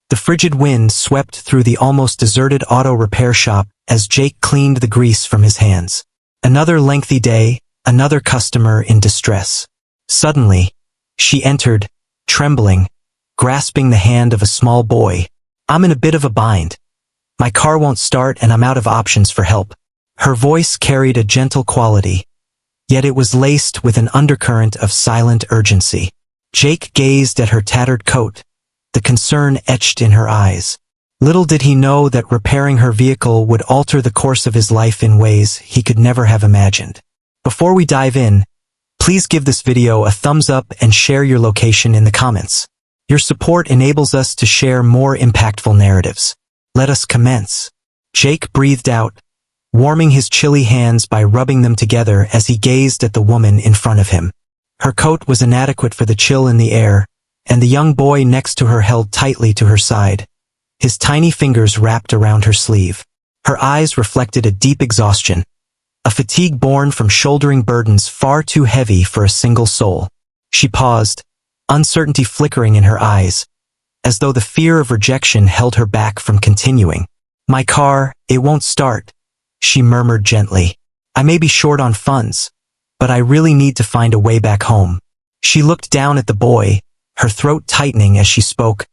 The frigid wind swept through the almost deserted auto repair shop as Jake cleaned the grease from his hands. Another lengthy day, another customer in distress. Suddenly, she entered, trembling, grasping the hand of a small boy. "I'm in a bit of a bind. My car won't start and I'm out of options for help." Her voice carried a gentle quality, yet it was laced with an undercurrent of silent urgency. Jake gazed at her tattered coat, the concern etched in her eyes. Little did he know that repairing her vehicle would alter the course of his life in ways he could never have imagined. Before we dive in, please give this video a thumbs up and share your location in the comments. Your support enables us to share more impactful narratives. Let us commence. Jake breathed out, warming his chilly hands by rubbing them together as he gazed at the woman in front of him. Her coat was inadequate for the chill in the air, and the young boy next to her held tightly to her side, his tiny fingers wrapped around her sleeve. Her eyes reflected a deep exhaustion, a fatigue born from shouldering burdens far too heavy for a single soul. She paused, uncertainty flickering in her eyes, as though the fear of rejection held her back from continuing. "My car, it won't start," she murmured gently. "I may be short on funds, but I really need to find a way back home." She looked down at the boy, her throat tightening as she spoke.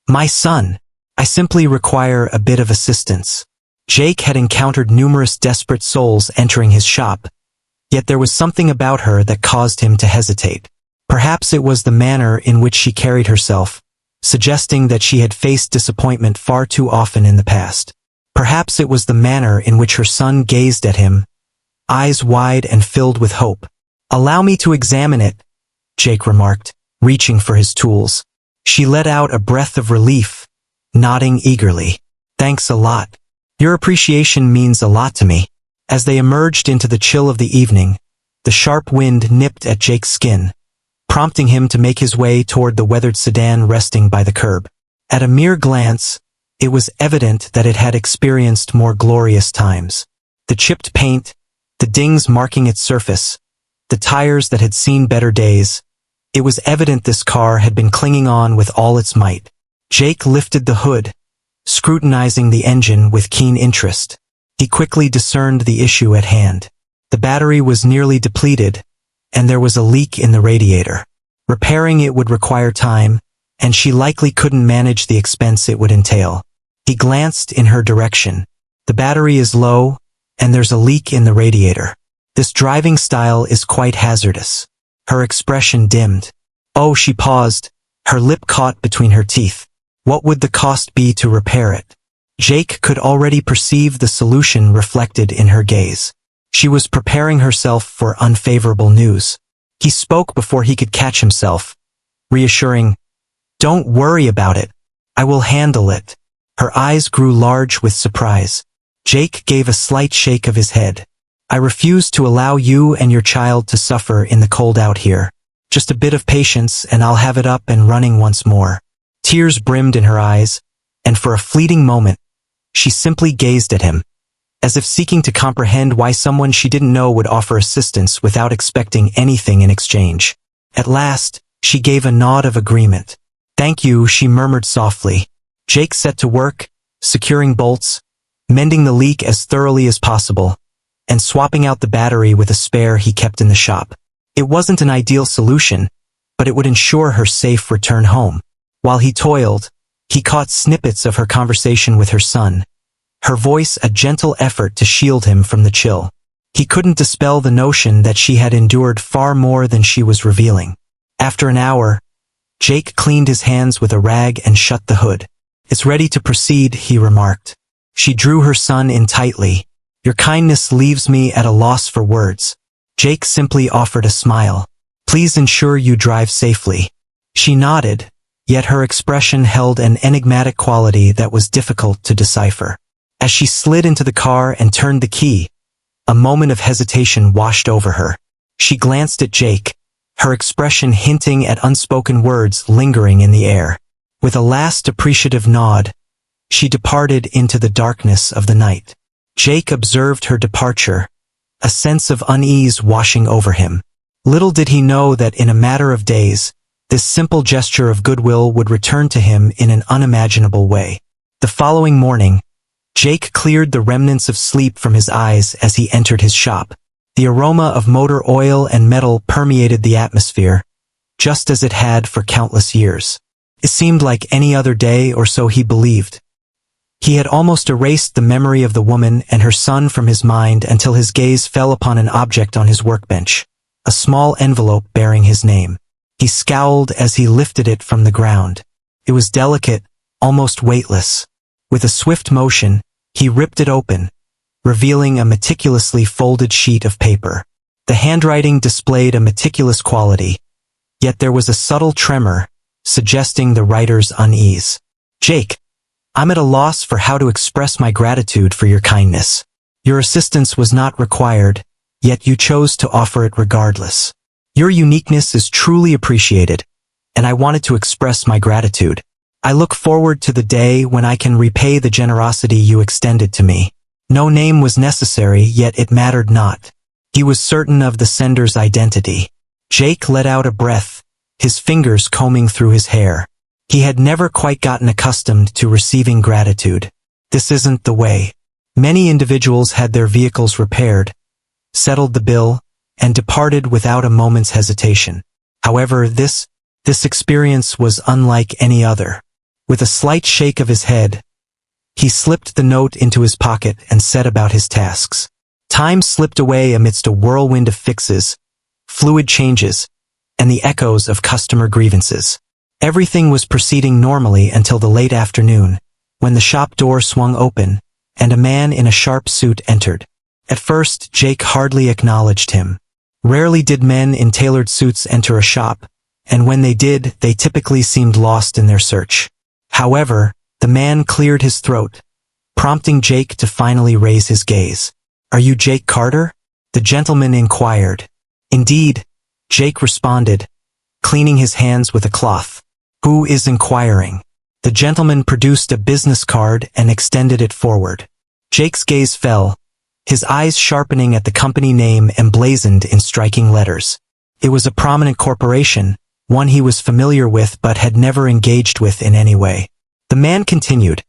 "My son, I simply require a bit of assistance." Jake had encountered numerous desperate souls entering his shop, yet there was something about her that caused him to hesitate. Perhaps it was the manner in which she carried herself, suggesting that she had faced disappointment far too often in the past. Perhaps it was the manner in which her son gazed at him, eyes wide and filled with hope. "Allow me to examine it," Jake remarked, reaching for his tools. She let out a breath of relief, nodding eagerly. "Thanks a lot. Your appreciation means a lot to me." As they emerged into the chill of the evening, the sharp wind nipped at Jake's skin, prompting him to make his way toward the weathered sedan resting by the curb. At a mere glance, it was evident that it had experienced more glorious times. The chipped paint, the dings marking its surface, the tires that had seen better days. It was evident this car had been clinging on with all its might. Jake lifted the hood, scrutinizing the engine with keen interest. He quickly discerned the issue at hand. The battery was nearly depleted, and there was a leak in the radiator. Repairing it would require time, and she likely couldn't manage the expense it would entail. He glanced in her direction. "The battery is low, and there's a leak in the radiator. This driving style is quite hazardous." Her expression dimmed. "Oh," she paused, her lip caught between her teeth. What would the cost be to repair it? Jake could already perceive the solution reflected in her gaze. She was preparing herself for unfavorable news. He spoke before he could catch himself, reassuring, "Don't worry about it. I will handle it." Her eyes grew large with surprise. Jake gave a slight shake of his head. "I refuse to allow you and your child to suffer in the cold out here. Just a bit of patience and I'll have it up and running once more." Tears brimmed in her eyes, and for a fleeting moment, she simply gazed at him, as if seeking to comprehend why someone she didn't know would offer assistance without expecting anything in exchange. At last, she gave a nod of agreement. "Thank you," she murmured softly. Jake set to work, securing bolts, mending the leak as thoroughly as possible, and swapping out the battery with a spare he kept in the shop. It wasn't an ideal solution, but it would ensure her safe return home. While he toiled, he caught snippets of her conversation with her son, her voice a gentle effort to shield him from the chill. He couldn't dispel the notion that she had endured far more than she was revealing. After an hour, Jake cleaned his hands with a rag and shut the hood. "It's ready to proceed," he remarked. She drew her son in tightly. "Your kindness leaves me at a loss for words." Jake simply offered a smile. "Please ensure you drive safely." She nodded, yet her expression held an enigmatic quality that was difficult to decipher. As she slid into the car and turned the key, a moment of hesitation washed over her. She glanced at Jake, her expression hinting at unspoken words lingering in the air. With a last appreciative nod, she departed into the darkness of the night. Jake observed her departure, a sense of unease washing over him. Little did he know that in a matter of days, This simple gesture of goodwill would return to him in an unimaginable way. The following morning, Jake cleared the remnants of sleep from his eyes as he entered his shop. The aroma of motor oil and metal permeated the atmosphere, just as it had for countless years. It seemed like any other day, or so he believed. He had almost erased the memory of the woman and her son from his mind until his gaze fell upon an object on his workbench, a small envelope bearing his name. He scowled as he lifted it from the ground. It was delicate, almost weightless. With a swift motion, he ripped it open, revealing a meticulously folded sheet of paper. The handwriting displayed a meticulous quality, yet there was a subtle tremor, suggesting the writer's unease. "Jake, I'm at a loss for how to express my gratitude for your kindness. Your assistance was not required, yet you chose to offer it regardless. Your uniqueness is truly appreciated, and I wanted to express my gratitude. I look forward to the day when I can repay the generosity you extended to me." No name was necessary, yet it mattered not. He was certain of the sender's identity. Jake let out a breath, his fingers combing through his hair. He had never quite gotten accustomed to receiving gratitude. This isn't the way. Many individuals had their vehicles repaired, settled the bill, and departed without a moment's hesitation. However, this experience was unlike any other. With a slight shake of his head, he slipped the note into his pocket and set about his tasks. Time slipped away amidst a whirlwind of fixes, fluid changes, and the echoes of customer grievances. Everything was proceeding normally until the late afternoon, when the shop door swung open, and a man in a sharp suit entered. At first, Jake hardly acknowledged him. Rarely did men in tailored suits enter a shop, and when they did, they typically seemed lost in their search. However, the man cleared his throat, prompting Jake to finally raise his gaze. "Are you Jake Carter?" the gentleman inquired. "Indeed," Jake responded, cleaning his hands with a cloth. "Who is inquiring?" The gentleman produced a business card and extended it forward. Jake's gaze fell, his eyes sharpening at the company name emblazoned in striking letters. It was a prominent corporation, one he was familiar with but had never engaged with in any way. The man continued,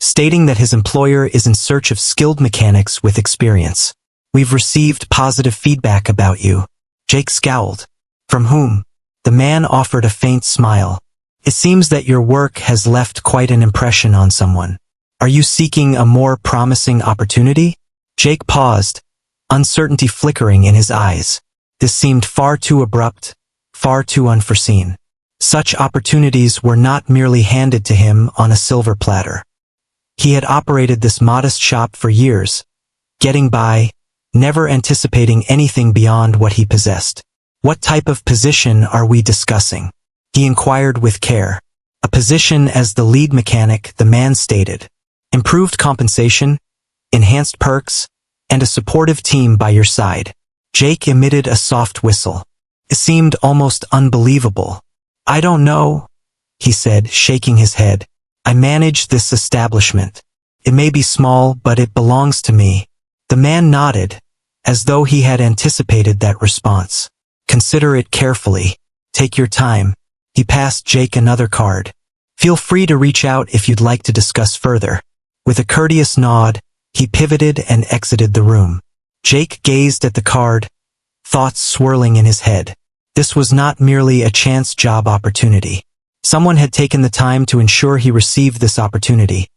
stating that his employer is in search of skilled mechanics with experience. "We've received positive feedback about you." Jake scowled. "From whom?" The man offered a faint smile. "It seems that your work has left quite an impression on someone. Are you seeking a more promising opportunity?" Jake paused, uncertainty flickering in his eyes. This seemed far too abrupt, far too unforeseen. Such opportunities were not merely handed to him on a silver platter. He had operated this modest shop for years, getting by, never anticipating anything beyond what he possessed. "What type of position are we discussing?" he inquired with care. "A position as the lead mechanic," the man stated. "Improved compensation, enhanced perks, and a supportive team by your side." Jake emitted a soft whistle. It seemed almost unbelievable. "I don't know," he said, shaking his head. "I manage this establishment. It may be small, but it belongs to me." The man nodded, as though he had anticipated that response. "Consider it carefully. Take your time." He passed Jake another card. "Feel free to reach out if you'd like to discuss further." With a courteous nod, he pivoted and exited the room. Jake gazed at the card, thoughts swirling in his head. This was not merely a chance job opportunity. Someone had taken the time to ensure he received this opportunity,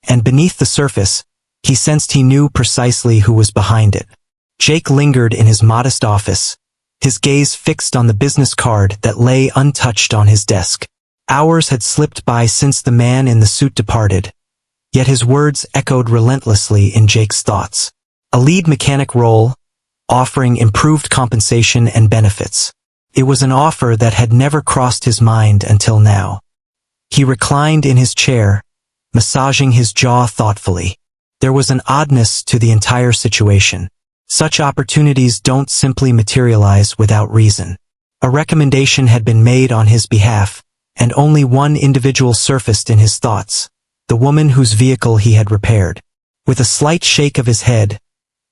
and beneath the surface, he sensed he knew precisely who was behind it. Jake lingered in his modest office, his gaze fixed on the business card that lay untouched on his desk. Hours had slipped by since the man in the suit departed, yet his words echoed relentlessly in Jake's thoughts. A lead mechanic role, offering improved compensation and benefits. It was an offer that had never crossed his mind until now. He reclined in his chair, massaging his jaw thoughtfully. There was an oddness to the entire situation. Such opportunities don't simply materialize without reason. A recommendation had been made on his behalf, and only one individual surfaced in his thoughts, the woman whose vehicle he had repaired. With a slight shake of his head,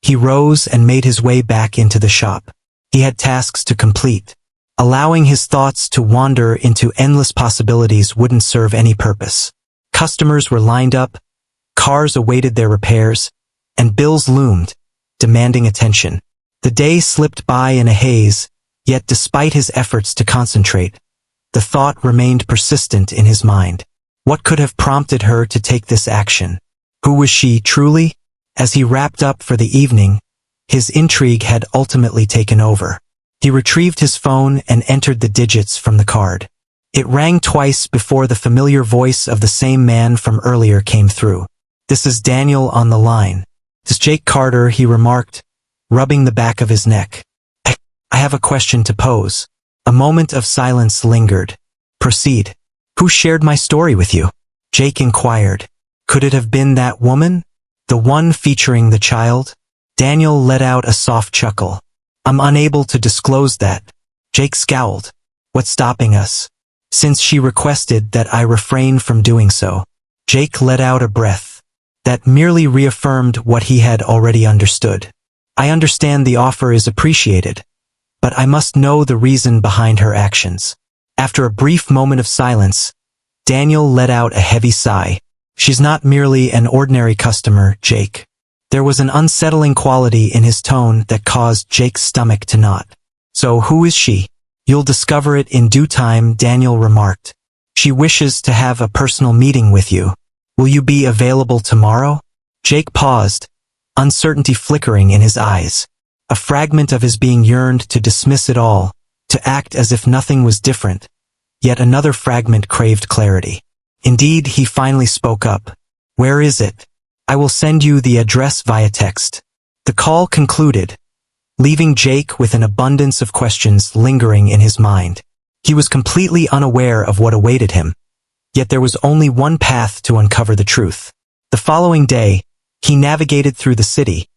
he rose and made his way back into the shop. He had tasks to complete. Allowing his thoughts to wander into endless possibilities wouldn't serve any purpose. Customers were lined up, cars awaited their repairs, and bills loomed, demanding attention. The day slipped by in a haze, yet despite his efforts to concentrate, the thought remained persistent in his mind. What could have prompted her to take this action? Who was she, truly? As he wrapped up for the evening, his intrigue had ultimately taken over. He retrieved his phone and entered the digits from the card. It rang twice before the familiar voice of the same man from earlier came through. "This is Daniel on the line." "This is Jake Carter," he remarked, rubbing the back of his neck. I have a question to pose." A moment of silence lingered. "Proceed." "Who shared my story with you?" Jake inquired. "Could it have been that woman? The one featuring the child?" Daniel let out a soft chuckle. "I'm unable to disclose that." Jake scowled. "What's stopping us?" "Since she requested that I refrain from doing so." Jake let out a breath. That merely reaffirmed what he had already understood. "I understand the offer is appreciated, but I must know the reason behind her actions." After a brief moment of silence, Daniel let out a heavy sigh. "She's not merely an ordinary customer, Jake." There was an unsettling quality in his tone that caused Jake's stomach to knot. "So who is she?" "You'll discover it in due time," Daniel remarked. "She wishes to have a personal meeting with you. Will you be available tomorrow?" Jake paused, uncertainty flickering in his eyes. A fragment of his being yearned to dismiss it all, to act as if nothing was different. Yet another fragment craved clarity. Indeed, he finally spoke up. "Where is it? I will send you the address via text." The call concluded, leaving Jake with an abundance of questions lingering in his mind. He was completely unaware of what awaited him, yet there was only one path to uncover the truth. The following day, he navigated through the city,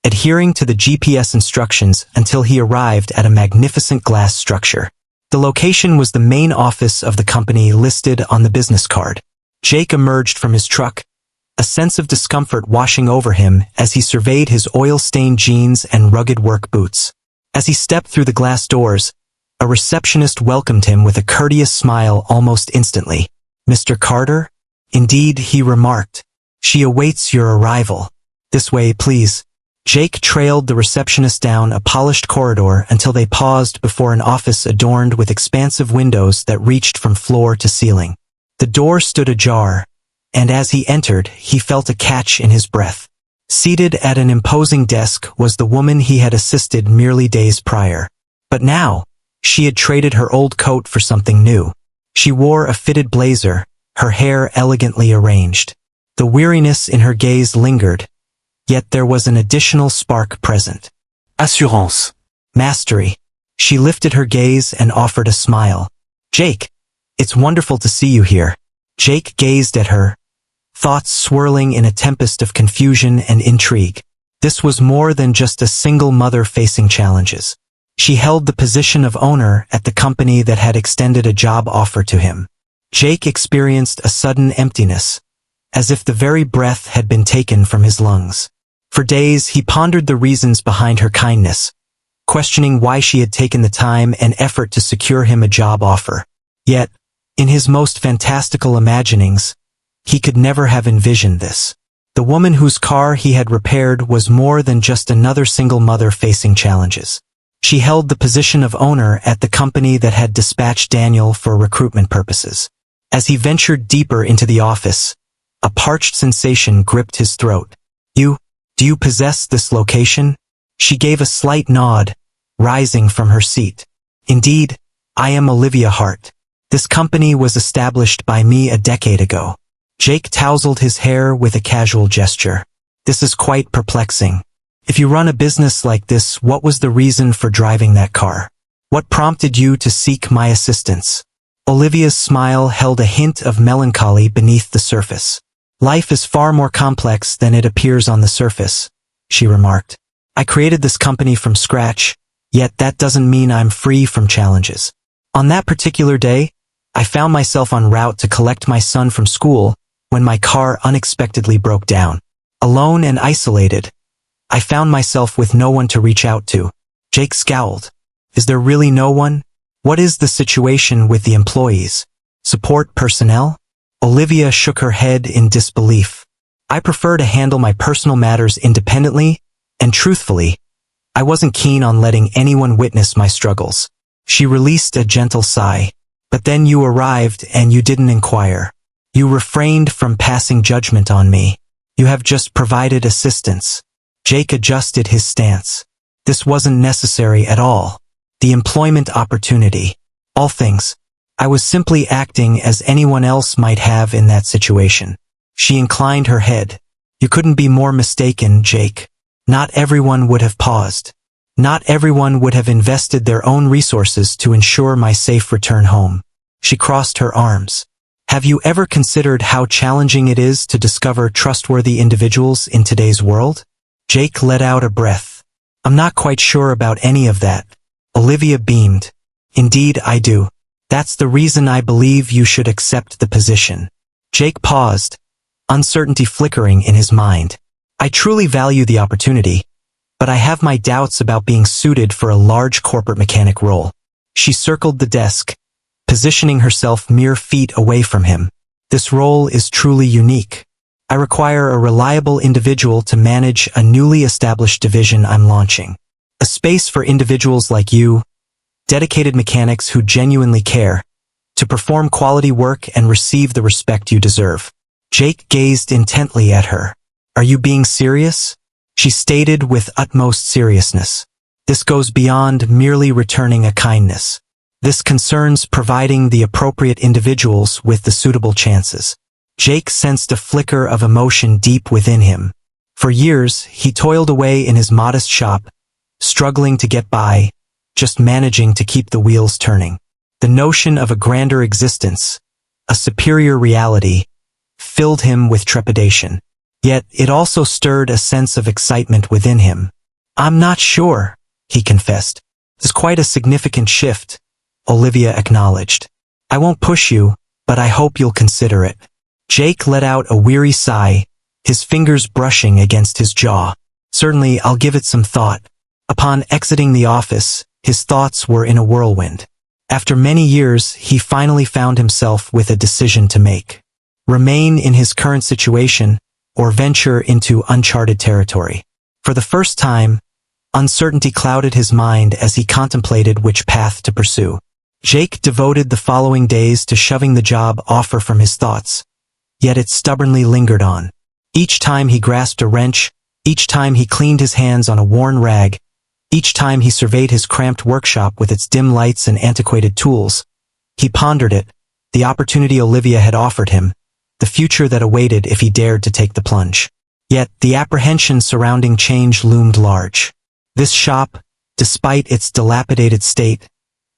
adhering to the GPS instructions until he arrived at a magnificent glass structure. The location was the main office of the company listed on the business card. Jake emerged from his truck, a sense of discomfort washing over him as he surveyed his oil-stained jeans and rugged work boots. As he stepped through the glass doors, a receptionist welcomed him with a courteous smile almost instantly. "Mr. Carter?" "Indeed," he remarked. "She awaits your arrival. This way, please." Jake trailed the receptionist down a polished corridor until they paused before an office adorned with expansive windows that reached from floor to ceiling. The door stood ajar, and as he entered, he felt a catch in his breath. Seated at an imposing desk was the woman he had assisted merely days prior. But now, she had traded her old coat for something new. She wore a fitted blazer, her hair elegantly arranged. The weariness in her gaze lingered, yet there was an additional spark present. Assurance. Mastery. She lifted her gaze and offered a smile. "Jake, it's wonderful to see you here." Jake gazed at her, thoughts swirling in a tempest of confusion and intrigue. This was more than just a single mother facing challenges. She held the position of owner at the company that had extended a job offer to him. Jake experienced a sudden emptiness, as if the very breath had been taken from his lungs. For days, he pondered the reasons behind her kindness, questioning why she had taken the time and effort to secure him a job offer. Yet, in his most fantastical imaginings, he could never have envisioned this. The woman whose car he had repaired was more than just another single mother facing challenges. She held the position of owner at the company that had dispatched Daniel for recruitment purposes. As he ventured deeper into the office, a parched sensation gripped his throat. Do you possess this location?" She gave a slight nod, rising from her seat. "Indeed, I am Olivia Hart. This company was established by me a decade ago." Jake tousled his hair with a casual gesture. "This is quite perplexing. If you run a business like this, what was the reason for driving that car? What prompted you to seek my assistance?" Olivia's smile held a hint of melancholy beneath the surface. "Life is far more complex than it appears on the surface," she remarked. "I created this company from scratch, yet that doesn't mean I'm free from challenges. On that particular day, I found myself en route to collect my son from school when my car unexpectedly broke down. Alone and isolated, I found myself with no one to reach out to." Jake scowled. "Is there really no one?" What is the situation with the employees? Support personnel? Olivia shook her head in disbelief. I prefer to handle my personal matters independently, and truthfully, I wasn't keen on letting anyone witness my struggles. She released a gentle sigh. But then you arrived and you didn't inquire. You refrained from passing judgment on me. You have just provided assistance. Jake adjusted his stance. This wasn't necessary at all. The employment opportunity. All things. I was simply acting as anyone else might have in that situation. She inclined her head. You couldn't be more mistaken, Jake. Not everyone would have paused. Not everyone would have invested their own resources to ensure my safe return home. She crossed her arms. Have you ever considered how challenging it is to discover trustworthy individuals in today's world? Jake let out a breath. I'm not quite sure about any of that. Olivia beamed. Indeed, I do. That's the reason I believe you should accept the position. Jake paused, uncertainty flickering in his mind. I truly value the opportunity, but I have my doubts about being suited for a large corporate mechanic role. She circled the desk, positioning herself mere feet away from him. This role is truly unique. I require a reliable individual to manage a newly established division I'm launching. A space for individuals like you, dedicated mechanics who genuinely care, to perform quality work and receive the respect you deserve. Jake gazed intently at her. Are you being serious? She stated with utmost seriousness. This goes beyond merely returning a kindness. This concerns providing the appropriate individuals with the suitable chances. Jake sensed a flicker of emotion deep within him. For years, he toiled away in his modest shop, struggling to get by, just managing to keep the wheels turning. The notion of a grander existence, a superior reality, filled him with trepidation. Yet it also stirred a sense of excitement within him. I'm not sure, he confessed. It's quite a significant shift, Olivia acknowledged. I won't push you, but I hope you'll consider it. Jake let out a weary sigh, his fingers brushing against his jaw. Certainly, I'll give it some thought. Upon exiting the office, his thoughts were in a whirlwind. After many years, he finally found himself with a decision to make. Remain in his current situation, or venture into uncharted territory. For the first time, uncertainty clouded his mind as he contemplated which path to pursue. Jake devoted the following days to shoving the job offer from his thoughts, yet it stubbornly lingered on. Each time he grasped a wrench, each time he cleaned his hands on a worn rag, each time he surveyed his cramped workshop with its dim lights and antiquated tools, he pondered it, the opportunity Olivia had offered him, the future that awaited if he dared to take the plunge. Yet the apprehension surrounding change loomed large. This shop, despite its dilapidated state,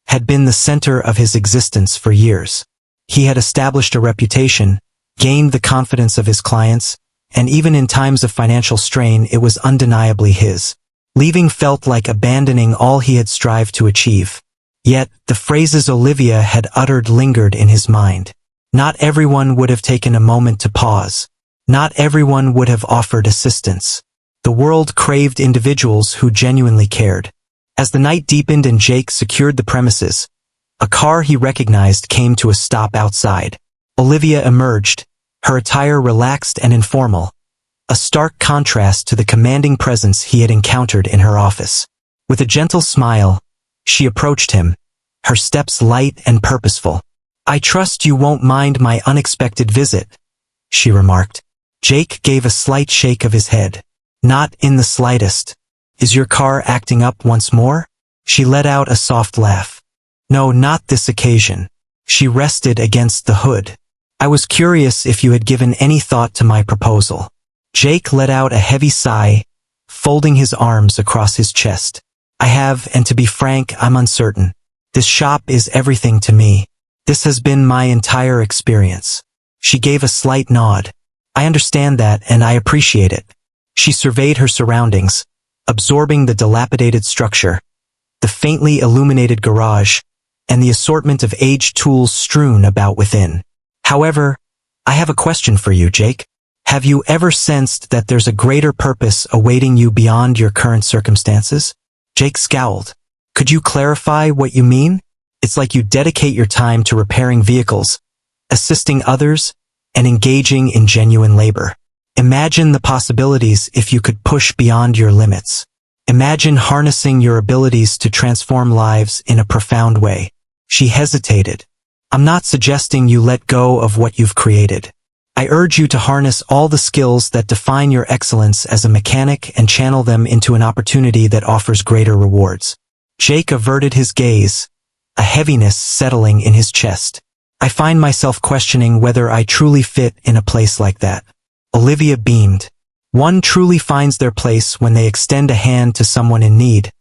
had been the center of his existence for years. He had established a reputation, gained the confidence of his clients, and even in times of financial strain it was undeniably his. Leaving felt like abandoning all he had strived to achieve. Yet, the phrases Olivia had uttered lingered in his mind. Not everyone would have taken a moment to pause. Not everyone would have offered assistance. The world craved individuals who genuinely cared. As the night deepened and Jake secured the premises, a car he recognized came to a stop outside. Olivia emerged, her attire relaxed and informal, a stark contrast to the commanding presence he had encountered in her office. With a gentle smile, she approached him, her steps light and purposeful. I trust you won't mind my unexpected visit, she remarked. Jake gave a slight shake of his head. Not in the slightest. Is your car acting up once more? She let out a soft laugh. No, not this occasion. She rested against the hood. I was curious if you had given any thought to my proposal. Jake let out a heavy sigh, folding his arms across his chest. I have, and to be frank, I'm uncertain. This shop is everything to me. This has been my entire experience. She gave a slight nod. I understand that, and I appreciate it. She surveyed her surroundings, absorbing the dilapidated structure, the faintly illuminated garage, and the assortment of aged tools strewn about within. However, I have a question for you, Jake. Have you ever sensed that there's a greater purpose awaiting you beyond your current circumstances? Jake scowled. Could you clarify what you mean? It It's like you dedicate your time to repairing vehicles, assisting others, and engaging in genuine labor. Imagine the possibilities if you could push beyond your limits. Imagine harnessing your abilities to transform lives in a profound way. She hesitated. I'm not suggesting you let go of what you've created. I urge you to harness all the skills that define your excellence as a mechanic and channel them into an opportunity that offers greater rewards. Jake averted his gaze, a heaviness settling in his chest. I find myself questioning whether I truly fit in a place like that. Olivia beamed. One truly finds their place when they extend a hand to someone in need,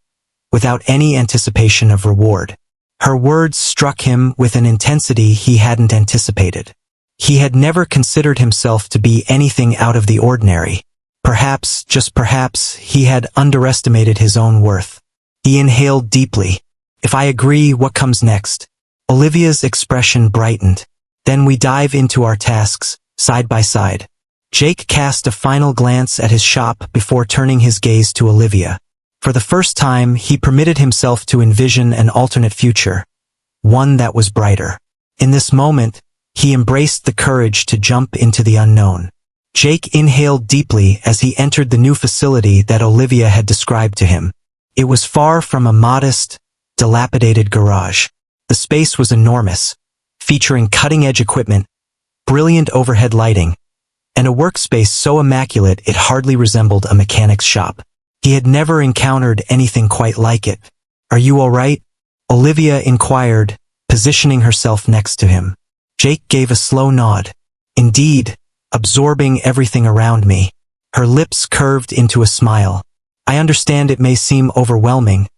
without any anticipation of reward. Her words struck him with an intensity he hadn't anticipated. He had never considered himself to be anything out of the ordinary. Perhaps, just perhaps, he had underestimated his own worth. He inhaled deeply. If I agree, what comes next? Olivia's expression brightened. Then we dive into our tasks, side by side. Jake cast a final glance at his shop before turning his gaze to Olivia. For the first time, he permitted himself to envision an alternate future, one that was brighter. In this moment, he embraced the courage to jump into the unknown. Jake inhaled deeply as he entered the new facility that Olivia had described to him. It was far from a modest, dilapidated garage. The space was enormous, featuring cutting-edge equipment, brilliant overhead lighting, and a workspace so immaculate it hardly resembled a mechanic's shop. He had never encountered anything quite like it. Are you all right? Olivia inquired, positioning herself next to him. Jake gave a slow nod. Indeed, absorbing everything around me. Her lips curved into a smile. I understand it may seem overwhelming,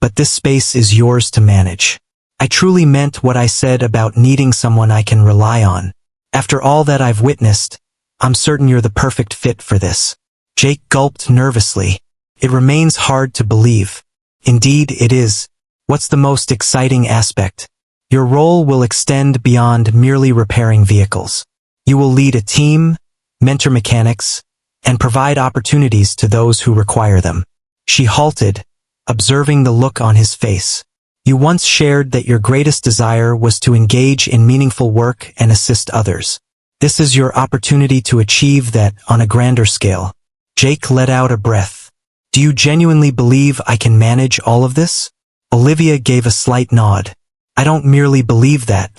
but this space is yours to manage. I truly meant what I said about needing someone I can rely on. After all that I've witnessed, I'm certain you're the perfect fit for this. Jake gulped nervously. It remains hard to believe. Indeed, it is. What's the most exciting aspect? Your role will extend beyond merely repairing vehicles. You will lead a team, mentor mechanics, and provide opportunities to those who require them. She halted, observing the look on his face. You once shared that your greatest desire was to engage in meaningful work and assist others. This is your opportunity to achieve that on a grander scale. Jake let out a breath. Do you genuinely believe I can manage all of this? Olivia gave a slight nod. I don't merely believe that.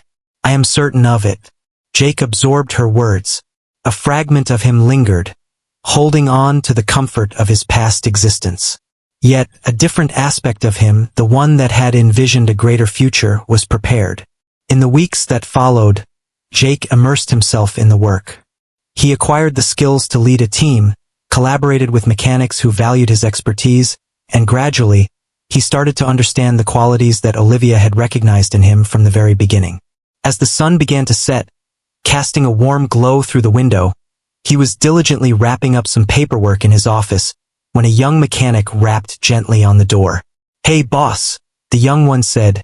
I am certain of it. Jake absorbed her words. A fragment of him lingered, holding on to the comfort of his past existence. Yet, a different aspect of him, the one that had envisioned a greater future, was prepared. In the weeks that followed, Jake immersed himself in the work. He acquired the skills to lead a team, collaborated with mechanics who valued his expertise, and gradually, he started to understand the qualities that Olivia had recognized in him from the very beginning. As the sun began to set, casting a warm glow through the window, he was diligently wrapping up some paperwork in his office when a young mechanic rapped gently on the door. Hey boss, the young one said,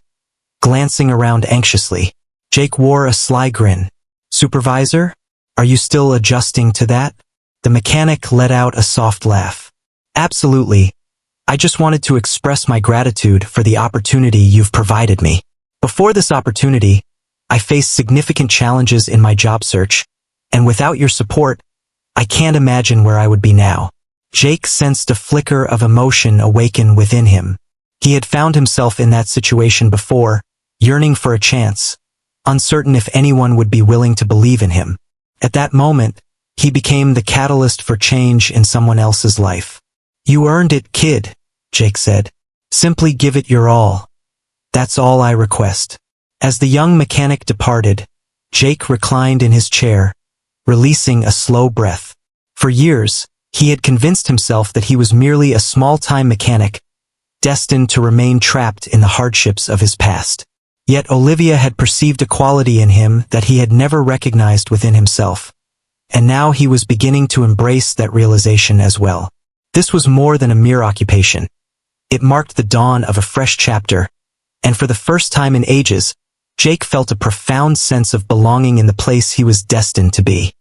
glancing around anxiously. Jake wore a sly grin. Supervisor? Are you still adjusting to that? The mechanic let out a soft laugh. Absolutely. I just wanted to express my gratitude for the opportunity you've provided me. Before this opportunity, I faced significant challenges in my job search, and without your support, I can't imagine where I would be now. Jake sensed a flicker of emotion awaken within him. He had found himself in that situation before, yearning for a chance, uncertain if anyone would be willing to believe in him. At that moment, he became the catalyst for change in someone else's life. You earned it, kid, Jake said. Simply give it your all. That's all I request. As the young mechanic departed, Jake reclined in his chair, releasing a slow breath. For years, he had convinced himself that he was merely a small-time mechanic, destined to remain trapped in the hardships of his past. Yet Olivia had perceived a quality in him that he had never recognized within himself, and now he was beginning to embrace that realization as well. This was more than a mere occupation. It marked the dawn of a fresh chapter, and for the first time in ages, Jake felt a profound sense of belonging in the place he was destined to be.